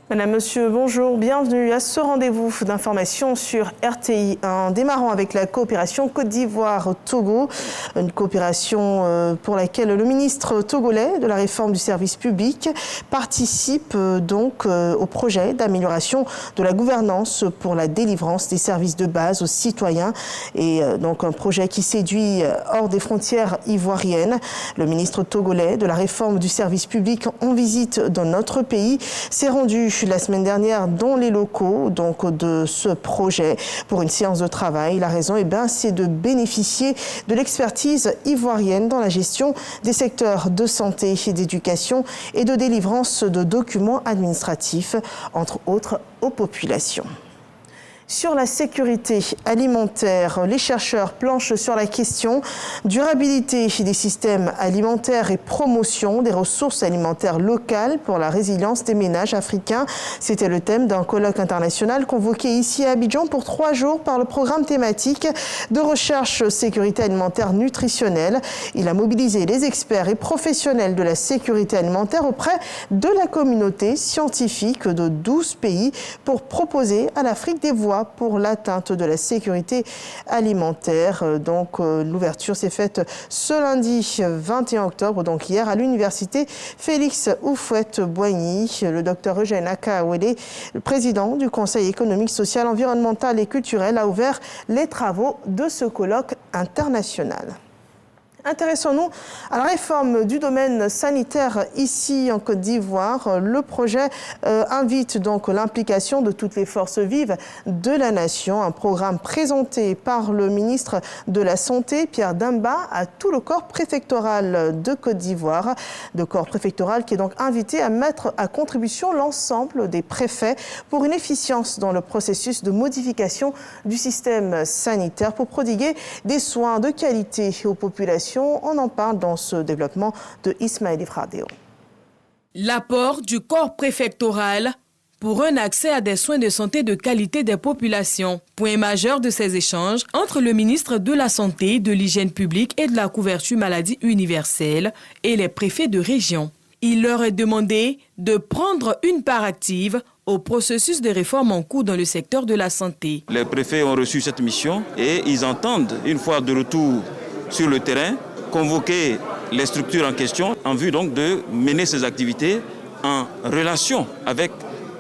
Madame, Monsieur, bonjour, bienvenue à ce rendez-vous d'information sur RTI 1, démarrant avec la coopération Côte d'Ivoire-Togo, une coopération pour laquelle le ministre togolais de la réforme du service public participe donc au projet d'amélioration de la gouvernance pour la délivrance des services de base aux citoyens et donc un projet qui séduit hors des frontières ivoiriennes. Le ministre togolais de la réforme du service public en visite dans notre pays s'est rendu la semaine dernière dans les locaux donc, de ce projet pour une séance de travail. La raison, c'est de bénéficier de l'expertise ivoirienne dans la gestion des secteurs de santé et d'éducation et de délivrance de documents administratifs, entre autres aux populations. Sur la sécurité alimentaire, les chercheurs planchent sur la question durabilité des systèmes alimentaires et promotion des ressources alimentaires locales pour la résilience des ménages africains. C'était le thème d'un colloque international convoqué ici à Abidjan pour 3 jours par le programme thématique de recherche sécurité alimentaire nutritionnelle. Il a mobilisé les experts et professionnels de la sécurité alimentaire auprès de la communauté scientifique de 12 pays pour proposer à l'Afrique des voies pour l'atteinte de la sécurité alimentaire. Donc l'ouverture s'est faite ce lundi 21 octobre, donc hier, à l'université Félix Houphouët-Boigny. Le docteur Eugène Akaouele, le président du Conseil économique, social, environnemental et culturel, a ouvert les travaux de ce colloque international. Intéressons-nous à la réforme du domaine sanitaire ici en Côte d'Ivoire. Le projet invite donc l'implication de toutes les forces vives de la nation. Un programme présenté par le ministre de la Santé, Pierre Demba, à tout le corps préfectoral de Côte d'Ivoire. Le corps préfectoral qui est donc invité à mettre à contribution l'ensemble des préfets pour une efficience dans le processus de modification du système sanitaire pour prodiguer des soins de qualité aux populations. On en parle dans ce développement de Ismaël Ifradeo. L'apport du corps préfectoral pour un accès à des soins de santé de qualité des populations. Point majeur de ces échanges entre le ministre de la Santé, de l'Hygiène publique et de la couverture maladie universelle et les préfets de région. Il leur est demandé de prendre une part active au processus de réforme en cours dans le secteur de la santé. Les préfets ont reçu cette mission et ils entendent, une fois de retour sur le terrain, convoquer les structures en question en vue donc de mener ces activités en relation avec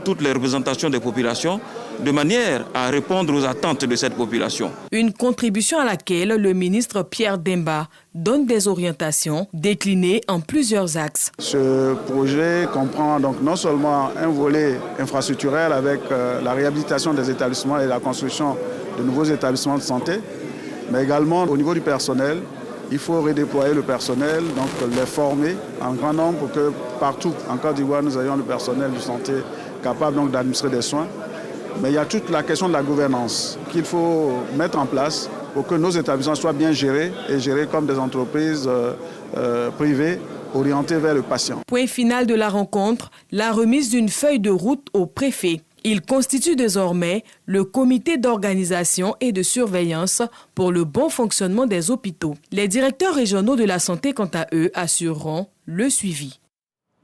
toutes les représentations des populations de manière à répondre aux attentes de cette population. Une contribution à laquelle le ministre Pierre Demba donne des orientations déclinées en plusieurs axes. Ce projet comprend donc non seulement un volet infrastructurel avec la réhabilitation des établissements et la construction de nouveaux établissements de santé, mais également au niveau du personnel, il faut redéployer le personnel, donc les former en grand nombre pour que partout en Côte d'Ivoire nous ayons le personnel de santé capable donc d'administrer des soins. Mais il y a toute la question de la gouvernance qu'il faut mettre en place pour que nos établissements soient bien gérés et gérés comme des entreprises privées orientées vers le patient. Point final de la rencontre, la remise d'une feuille de route au préfet. Il constitue désormais le comité d'organisation et de surveillance pour le bon fonctionnement des hôpitaux. Les directeurs régionaux de la santé, quant à eux, assureront le suivi.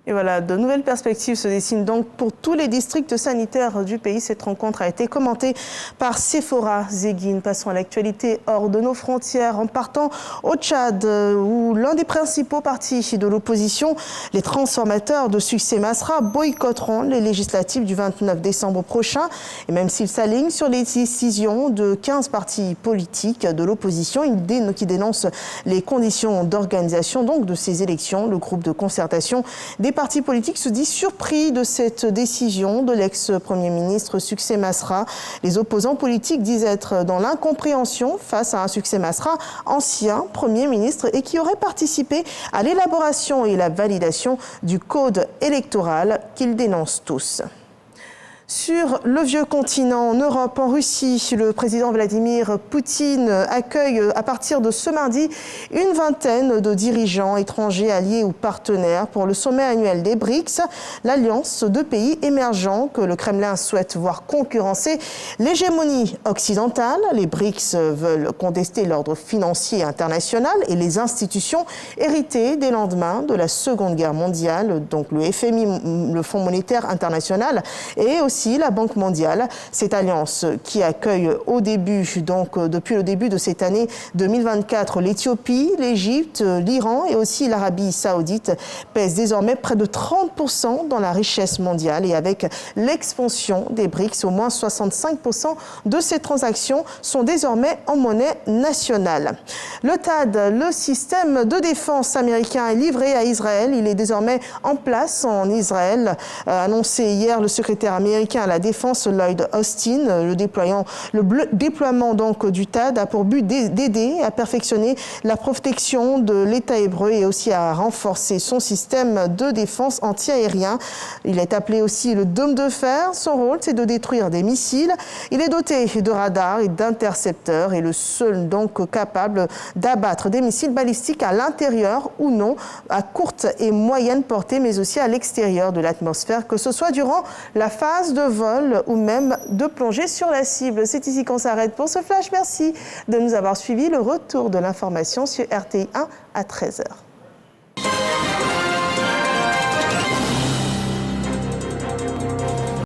Et voilà, de nouvelles perspectives se dessinent donc pour tous les districts sanitaires du pays. Cette rencontre a été commentée par Sephora Zeguine. Passons à l'actualité hors de nos frontières en partant au Tchad où l'un des principaux partis de l'opposition, les transformateurs de Succès Masra, boycotteront les législatives du 29 décembre prochain. Et même s'ils s'alignent sur les décisions de 15 partis politiques de l'opposition qui dénoncent les conditions d'organisation donc de ces élections, le groupe de concertation des partis politiques se dit surpris de cette décision de l'ex-premier ministre Succès Masra. Les opposants politiques disent être dans l'incompréhension face à un Succès Masra, ancien premier ministre et qui aurait participé à l'élaboration et la validation du code électoral qu'ils dénoncent tous. Sur le vieux continent, en Europe, en Russie, le président Vladimir Poutine accueille à partir de ce mardi une vingtaine de dirigeants étrangers alliés ou partenaires pour le sommet annuel des BRICS, l'alliance de pays émergents que le Kremlin souhaite voir concurrencer l'hégémonie occidentale. Les BRICS veulent contester l'ordre financier international et les institutions héritées des lendemains de la Seconde Guerre mondiale, donc le FMI, le Fonds monétaire international, et aussi la Banque mondiale. Cette alliance qui accueille depuis le début de cette année 2024, l'Éthiopie, l'Égypte, l'Iran et aussi l'Arabie saoudite pèse désormais près de 30% dans la richesse mondiale. Et avec l'expansion des BRICS, au moins 65% de ces transactions sont désormais en monnaie nationale. Le THAAD, le système de défense américain, est livré à Israël. Il est désormais en place en Israël, annoncé hier le secrétaire américain à la Défense Lloyd Austin. Le déploiement donc du THAAD a pour but d'aider à perfectionner la protection de l'État hébreu et aussi à renforcer son système de défense anti-aérien. Il est appelé aussi le dôme de fer. Son rôle, c'est de détruire des missiles. Il est doté de radars et d'intercepteurs et le seul donc capable d'abattre des missiles balistiques à l'intérieur ou non, à courte et moyenne portée, mais aussi à l'extérieur de l'atmosphère, que ce soit durant la phase de vol ou même de plongée sur la cible. C'est ici qu'on s'arrête pour ce flash. Merci de nous avoir suivis. Le retour de l'information sur RTI 1 à 13h.